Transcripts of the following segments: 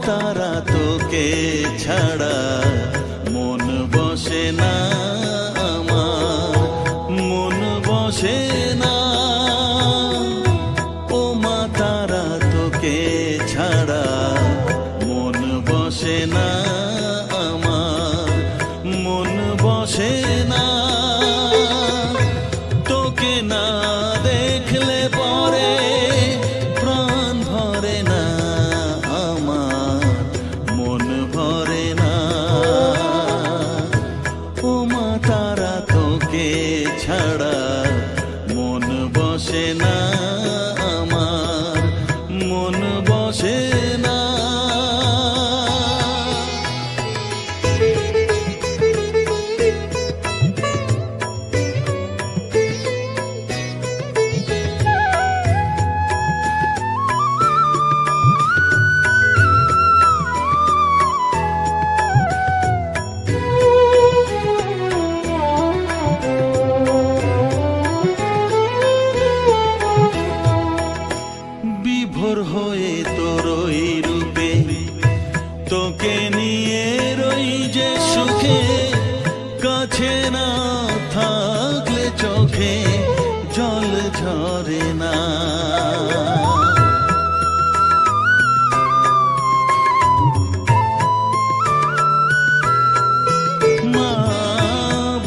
তারা তোকে ছাড়া মন বসে না আমার, মন বসে না। ও মা তারা তোকে ছাড়া মন বসে না আমার, মন বসে না। তোকে না দেখলে পরে প্রাণ ভরে না আমার, মন ভরে না। ও মা তারা তোকে ছাড়া মন বসে না আমার, মন বসে না। বিভোর হয়ে তোর ওই রূপে তোকে নিয়ে রই যে সুখে, কাছে না থাকলে চোখে জল ঝরে না। মা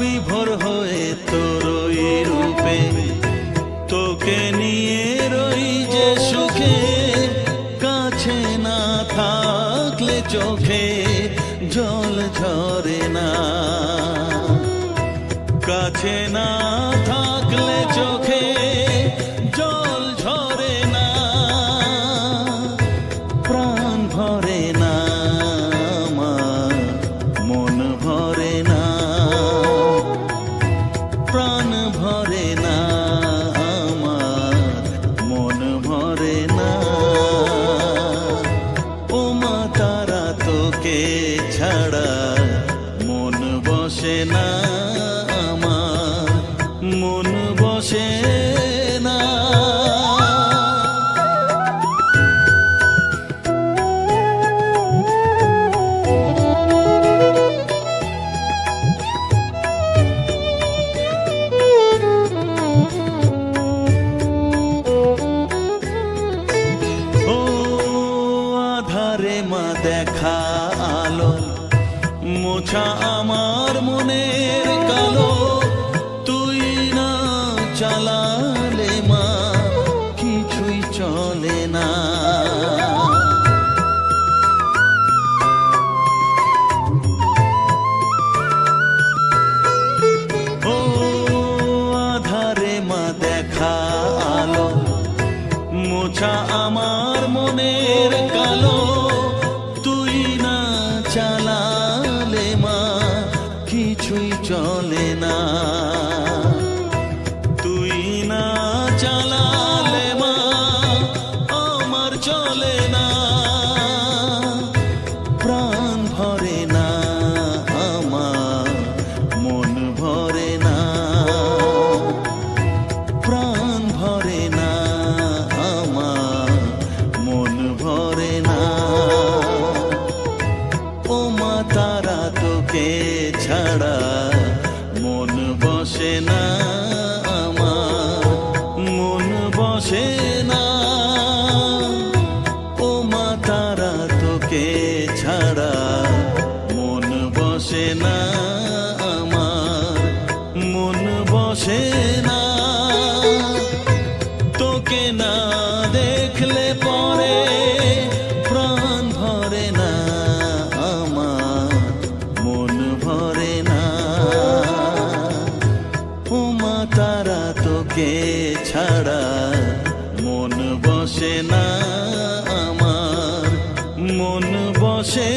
বিভোর হয়ে তোর ওই রূপে তোকে নিয়ে রই যে সুখে, কাছে না থাকলে চোখে জল ঝরে না। কাছে না থাকলে চোখে জল ঝরে না, প্রাণ ভরে না আমার, মন ভরে না, প্রাণ ভরে না আমার, মন ভরে না। ও মা তারা তোকে ছাড়া মন বসে না আমার, মন বসে না। ও আধারে মা দেখা আলো, মোছা আমার মনের কালো, তুই না চালালে মা কিছুই চলে না। ও আধারে মা দেখা আলো, মোছা আমার মনের কালো, তুই না চালালে মা কিছুই চলে না। তুই না চালালে মা আমার চলে না, প্রাণ ভরে না আমার, মন ভরে না, প্রাণ ভরে না আমার, মন ভরে না। ও মা তারা তোকে ছাড়া মন বসে না আমার, মন বসে না। ও মা তারা তোকে ছাড়া মন বসে না আমার, মন বসে না। তোকে না দেখলে পরে প্রাণ ভরে না আমার, মন ভরে না। ও মা তারা তোকে ছাড়া মন বসে না আমার, মন বসে